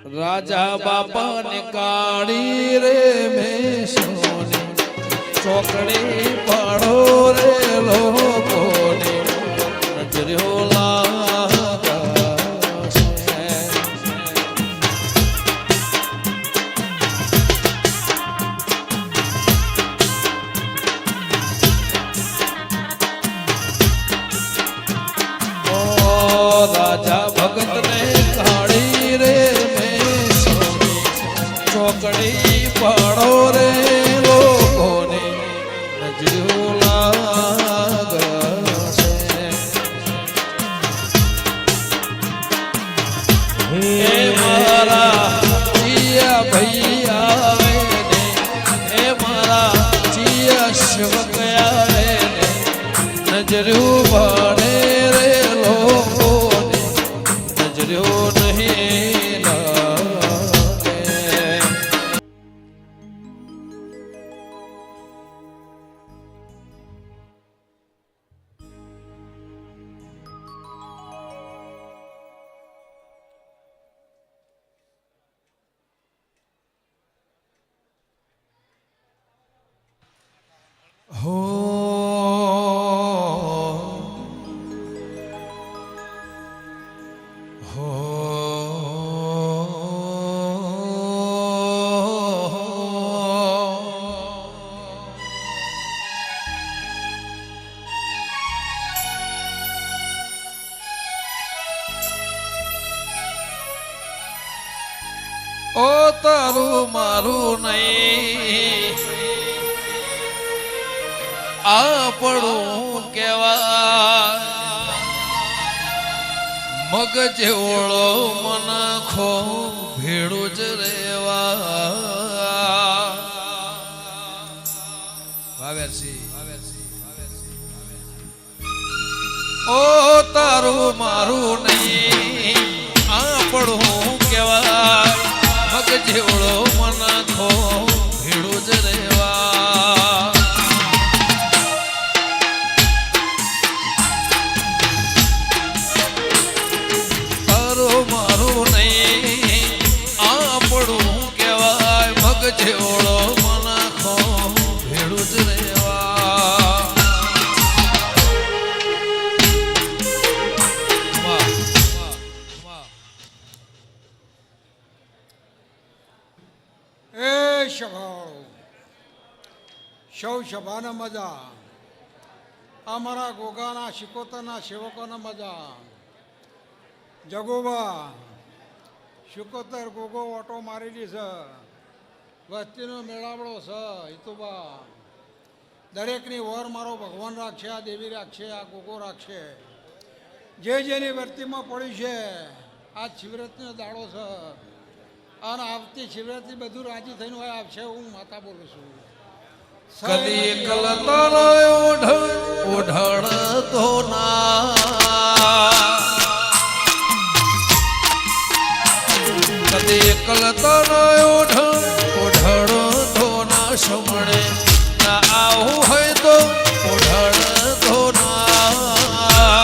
રાજા બાપા ને કાળી રે મેં સોની ચોકડી પાડો રે લોકોને નજર્યો રાજા ભગત ને કાળી રે મેં સોની ચોકડી પાડો રે લોકોને નજર્યો લાગશે હે મારા જીયા ભાઈ આવે ને હે મારા જીયા શિવક આવે ને નજર્યું પાડે રે લોકોને નજર્યો નહીં લાગે હો ઓ તારું મારું નહીં આપણું કેવા મગ જેવડો મન ખો ભેડું જ રેવા ઓ તારું મારું નહીં આપણું કેવા મગ જેવડો મન ખો ભેડું જ રેવા તારું મારું નહીં આપણું કહેવાય મગ જેવડો મન ખો ભેડું જ રેવા સૌ સભાના મજા અમારા ગોગાના શિકોતરના સેવકોના મજા જગોબા શિકોતર ગોગો ઓટો મારેલી છે વસ્તીનો મેળાવડો છે હિતુબા દરેકની વર મારો ભગવાન રાખશે આ દેવી રાખશે આ ગોગો રાખશે જે જેની વર્તીમાં પડ્યું છે આ શિવરાત્રીનો દાડો છે અને આવતી શિવરાત્રી બધું રાજી થઈને હોય આવશે હું માતા બોલું છું કદી કલતર ઓઢણ તો ના કદી કલતર ઓઢણ તો ના સમણે ના આવું હોય તો ઓઢણ તો ના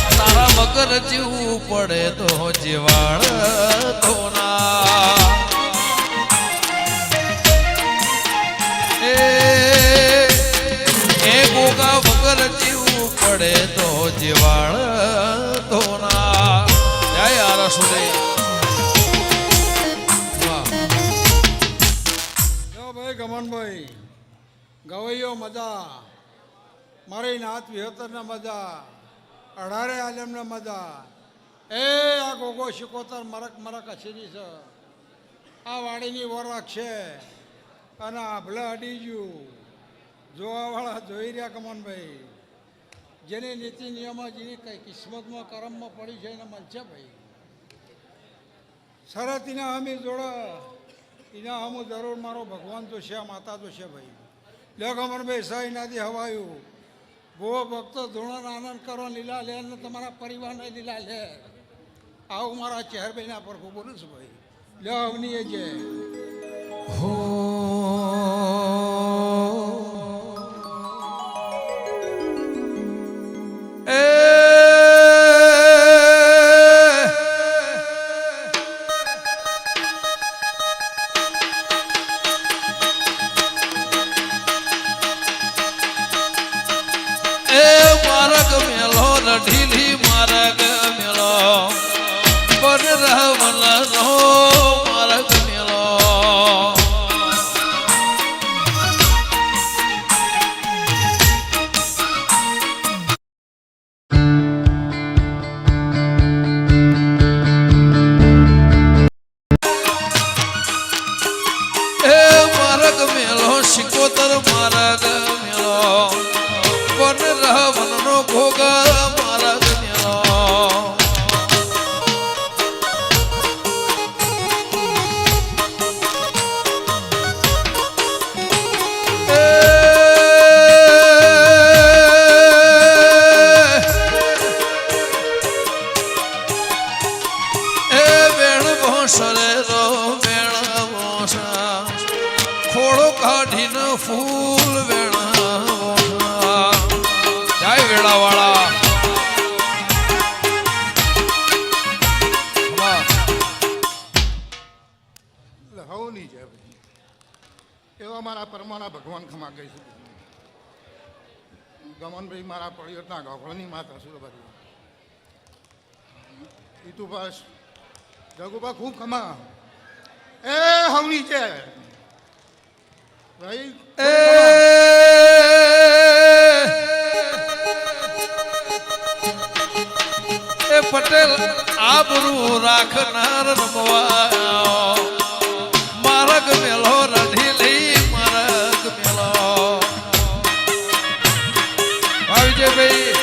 તારા મગર જીવવું પડે તો જીવાળ તો ના ગોગા વગર જીવવું પડે તો જીવાળ તો ના જય આરસુરે જો ભાઈ ગમનભાઈ ગવૈયો મજા મારી નાથ વિહતરના મજા અઢારે આલમના મજા એ આ ગોગો શિકોતર મરક મરક અસીરી છે આ વાડીની વર રાખશે અને આભલા અડી ગયું જોવાવાળા જોઈ રહ્યા કમનભાઈ જેની નીતિ નિયમો જેની કઈ કિસ્મતમાં કરમમાં પડી છે એને મળશે ભાઈ શરત એના હમી જોડે એના હમું જરૂર મારો ભગવાન તો છે માતા તો છે ભાઈ લે કમનભાઈ સહ એનાથી હવાયું ભો ભક્તો ધૂણોનો આનંદ કરો લીલા લે અને તમારા પરિવારને લીલા લે આવું મારા ચહેરભાઈના પર હું બોલું છું ભાઈ લે અવનીએ છે હો રઢીલી માર્ગ મેલો પર રહવલ રો માર્ગ મેલો એ માર્ગ મેલો શિકોતર માર્ગ મેલો પર રહવલ નો ભોગ માર્ગ મેલો ખોળો કાઢીને ફૂલ વેણા જાય વેળાવાળા હવની છે એવા મારા પરમાના ભગવાન ખમા કહી છે ગમનભાઈ મારા પડિયતના ગોખળની માતા સુરભાઈ ઈતુભાસ જગુભા ખૂબ ખમા એ હવની છે ભાઈ એ પટેલ આબરૂ રાખનાર રમવા માર્ગ મેલો રઢીલી માર્ગ મેલો ભાઈ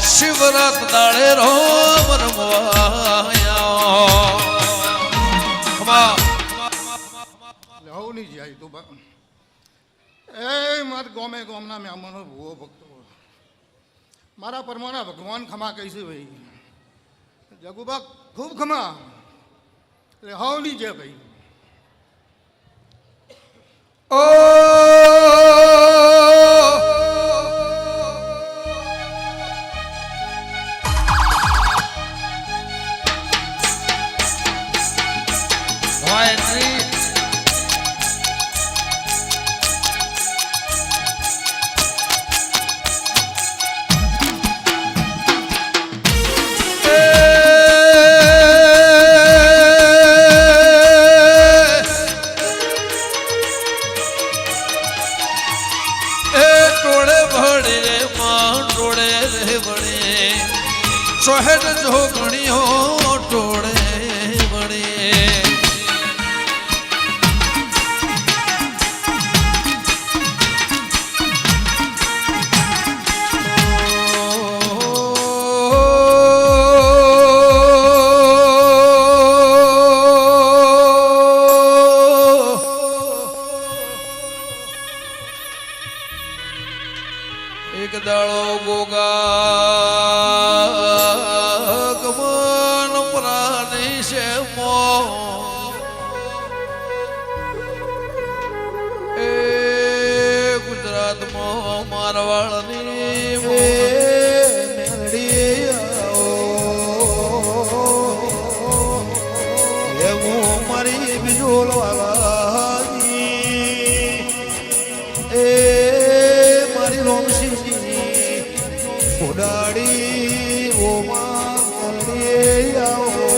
શિવરાત દાડે રોમ રમવાયા હવની છે ઈતુભા એ માર ગોમે ગોમના મ્યામનો ભૂવો ભક્તો મારા પરમાના ભગવાન ખમા કહી છે ભાઈ જગુભા ખૂબ ખમા એટલે હવની છે ભાઈ ઓ સોહેડ જોગણીઓ ટોળે વળે એક દાળો ગોગા મારવાળની મેળડી એવું મારી બીજોલ વાળાની એ મારી રોમસિંહજી ઉડાડી ઓમાં મેળડી આવો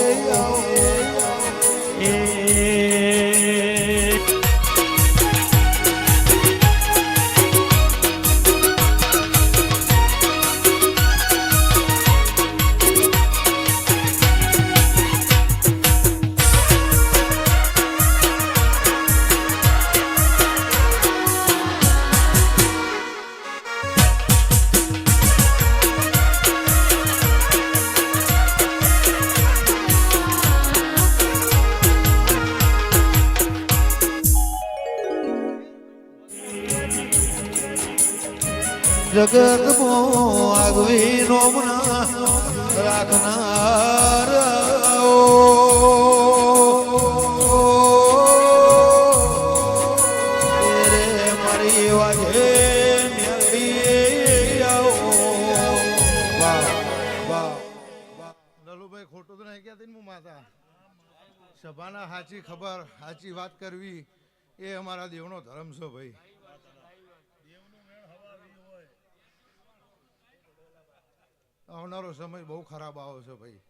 જગતમાં આગવી નોમના રાખનાર રે મારી વાગે મેળી આવો વાહ વાહ નલુભાઈ ખોટું તો નહીં કહેતી ને હું માતા સભાના સાચી ખબર સાચી વાત કરવી એ અમારા દેવનો ધર્મ છે ભાઈ. આવનારો સમય બહુ ખરાબ આવે છે ભાઈ.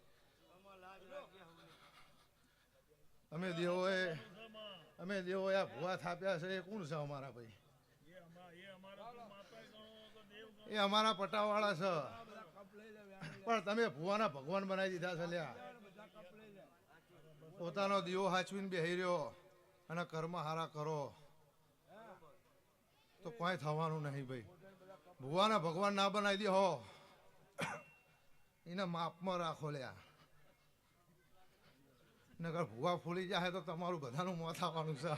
અમે દેવોએ આ ભૂવા થાપ્યા છે એ કોણ છે અમારા ભાઈ? એ અમારા પટાવાળા છે પણ તમે ભૂવાના ભગવાન બનાવી દીધા છે લ્યા. પોતાનો દીવો હાચવીને બેહી રહ્યો અને કર્મ હારા કરો તો કોઈ થવાનું નહીં ભાઈ. ભૂવાના ભગવાન ના બનાવી દે હો એને માપમાં રાખો લ્યા. નગર ભૂવા ફૂલી જાય તો તમારું બધાનું મોત આવવાનું છે.